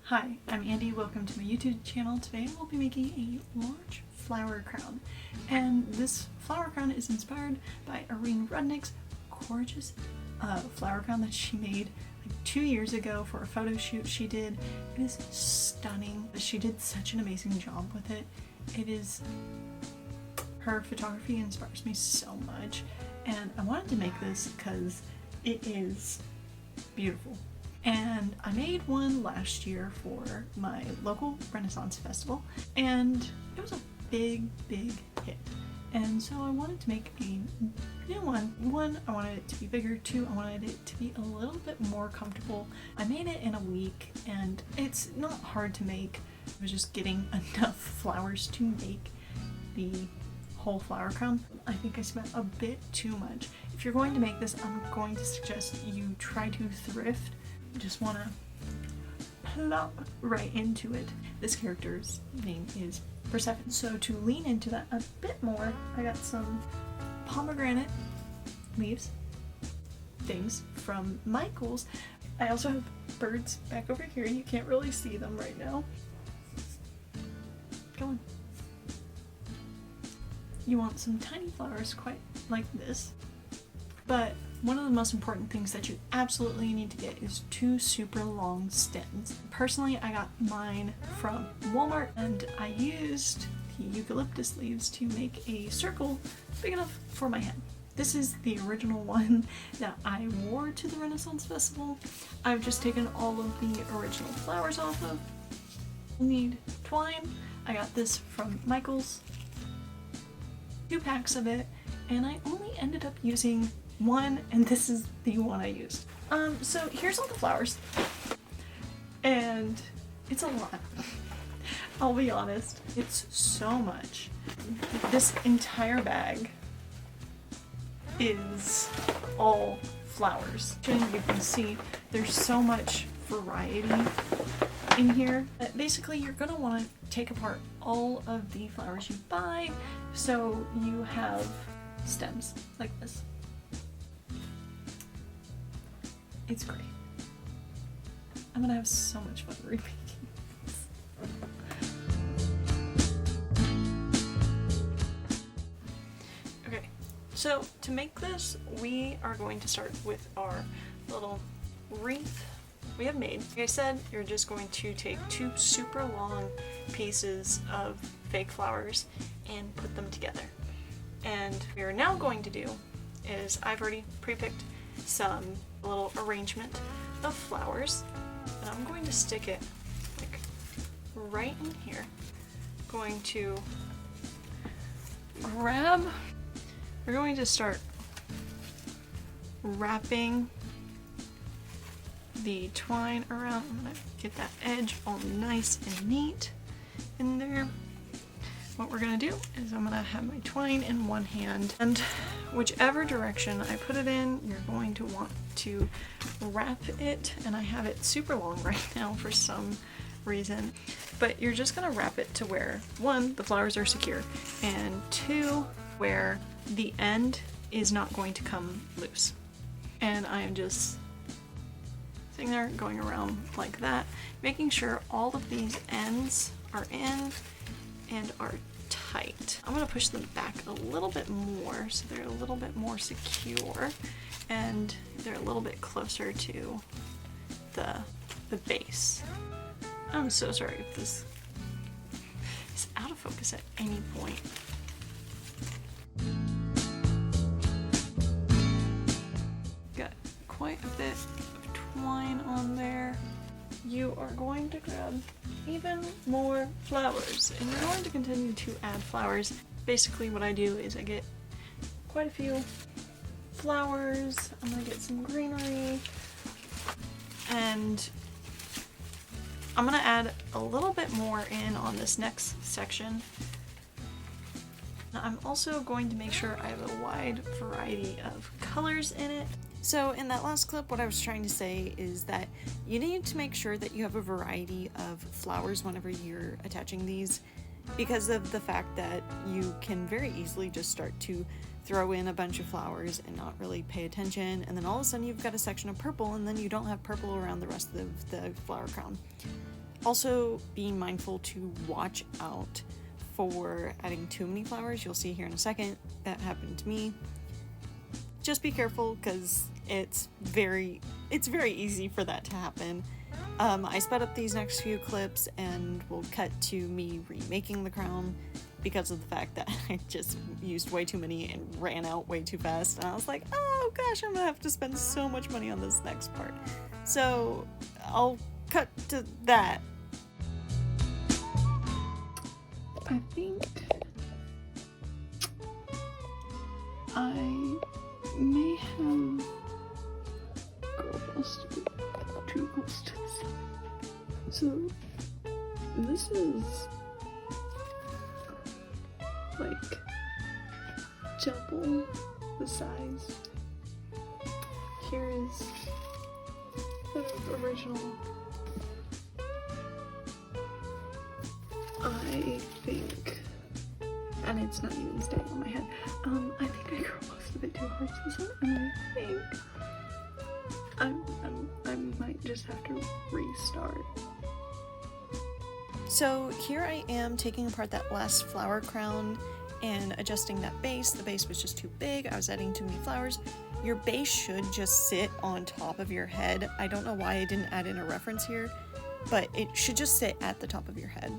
Hi, I'm Andy. Welcome to my YouTube channel. Today we'll be making a large flower crown. And this flower crown is inspired by Irene Rudnyk's gorgeous flower crown that she made like 2 years ago for a photo shoot she did. It is stunning. She did such an amazing job with it. Her photography inspires me so much, and I wanted to make this because it is beautiful. And I made one last year for my local Renaissance festival, and it was a big hit. And so I wanted to make a new one. One, I wanted it to be bigger. Two, I wanted it to be a little bit more comfortable. I made it in a week, and it's not hard to make. It was just getting enough flowers to make the whole flower crown. I think I spent a bit too much. If you're going to make this, I'm going to suggest you try to thrift. Just want to plop right into it. This character's name is Persephone. So to lean into that a bit more, I got some pomegranate leaves things from Michael's. I also have birds back over here. You can't really see them right now. Go on. You want some tiny flowers quite like this, but one of the most important things that you absolutely need to get is 2 super long stems. Personally, I got mine from Walmart, and I used the eucalyptus leaves to make a circle big enough for my head. This is the original one that I wore to the Renaissance Festival. I've just taken all of the original flowers off of. You need twine. I got this from Michael's. 2 packs of it, and I only ended up using one, and this is the one I used. So here's all the flowers, and it's a lot. I'll be honest, it's so much. This entire bag is all flowers. And you can see there's so much variety in here. Basically, you're gonna want to take apart all of the flowers you buy, so you have stems like this. It's great. I'm gonna have so much fun remaking this. Okay, so to make this, we are going to start with our little wreath we have made. Like I said, you're just going to take 2 super long pieces of fake flowers and put them together. And what we're now going to do is, I've already pre-picked some little arrangement of flowers, and I'm going to stick it like right in here. Going to we're going to start wrapping the twine around. I'm gonna get that edge all nice and neat in there. What we're gonna do is I'm gonna have my twine in one hand, and whichever direction I put it in, you're going to want to wrap it, and I have it super long right now for some reason, but you're just gonna wrap it to where, 1, the flowers are secure, and 2, where the end is not going to come loose. And I am just sitting there going around like that, making sure all of these ends are in and are tight. I'm gonna push them back a little bit more so they're a little bit more secure and they're a little bit closer to the base. I'm so sorry if this is out of focus at any point. Got quite a bit of twine on there. You are going to grab even more flowers, and you're going to continue to add flowers. Basically what I do is I get quite a few flowers, I'm gonna get some greenery, and I'm gonna add a little bit more in on this next section. Now, I'm also going to make sure I have a wide variety of colors in it. So in that last clip, what I was trying to say is that you need to make sure that you have a variety of flowers whenever you're attaching these, because of the fact that you can very easily just start to throw in a bunch of flowers and not really pay attention, and then all of a sudden you've got a section of purple, and then you don't have purple around the rest of the flower crown. Also, being mindful to watch out for adding too many flowers. You'll see here in a second that happened to me. Just be careful because it's very easy for that to happen. I sped up these next few clips and we'll cut to me remaking the crown because of the fact that I just used way too many and ran out way too fast, and I was like, oh gosh, I'm gonna have to spend so much money on this next part. So I'll cut to that. I think I may have too close to the sun. So this is like double the size. Here is the original. I think, and it's not even staying on my head, I think I grew most of it too hard to the sun, and I think I might just have to restart. So here I am taking apart that last flower crown and adjusting that base. The base was just too big. I was adding too many flowers. Your base should just sit on top of your head. I don't know why I didn't add in a reference here, but it should just sit at the top of your head.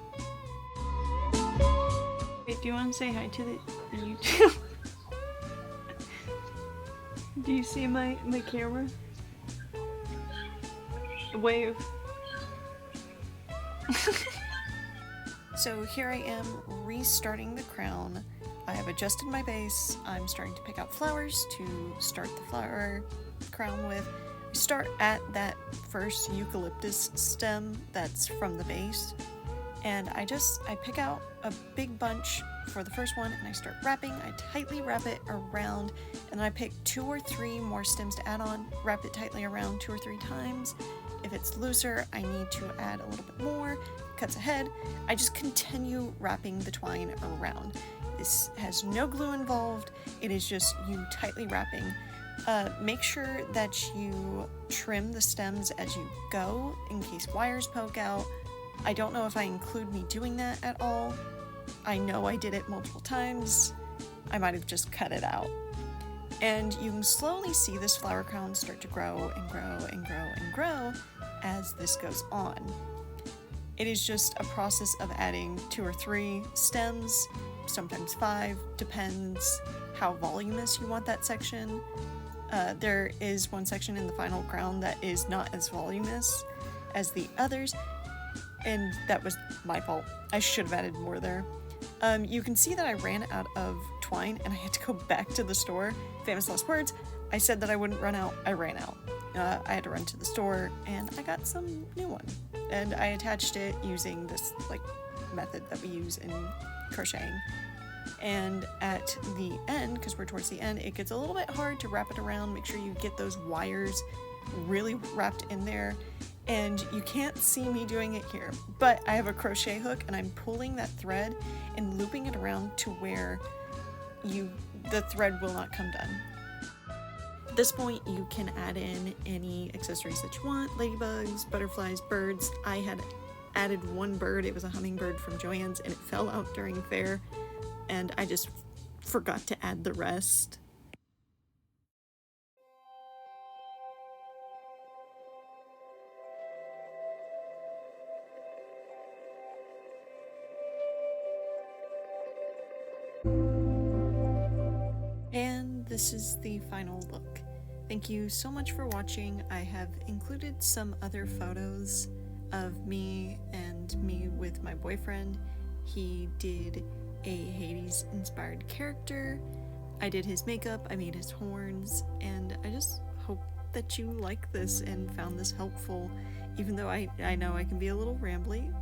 Wait, do you want to say hi to the YouTube? Do you see my camera? Wave. So here I am restarting the crown. I have adjusted my base. I'm starting to pick out flowers to start the flower crown with. I start at that first eucalyptus stem that's from the base, and I pick out a big bunch for the first one and I start wrapping. I tightly wrap it around, and then I pick 2 or 3 more stems to add on, wrap it tightly around 2 or 3 times. If it's looser, I need to add a little bit more. Cuts ahead. I just continue wrapping the twine around. This has no glue involved. It is just you tightly wrapping. Make sure that you trim the stems as you go in case wires poke out. I don't know if I include me doing that at all. I know I did it multiple times. I might have just cut it out. And you can slowly see this flower crown start to grow and grow and grow and grow as this goes on. It is just a process of adding 2 or 3 stems, sometimes 5, depends how voluminous you want that section. There is one section in the final crown that is not as voluminous as the others, and that was my fault. I should have added more there. You can see that I ran out of twine and I had to go back to the store. Famous last words. I said that I wouldn't run out. I ran out. I had to run to the store and I got some new one. And I attached it using this method that we use in crocheting. And at the end, because we're towards the end, it gets a little bit hard to wrap it around. Make sure you get those wires really wrapped in there. And you can't see me doing it here, but I have a crochet hook and I'm pulling that thread and looping it around to where the thread will not come done. At this point, you can add in any accessories that you want, ladybugs, butterflies, birds. I had added one bird. It was a hummingbird from Joann's and it fell out during fair, and I just forgot to add the rest. And this is the final look. Thank you so much for watching. I have included some other photos of me and me with my boyfriend. He did a Hades inspired character. I did his makeup, I made his horns, and I just hope that you like this and found this helpful, even though I know I can be a little rambly,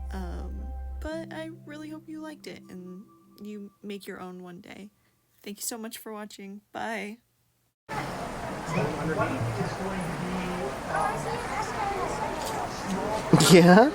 but I really hope you liked it and you make your own one day. Thank you so much for watching. Bye. Yeah?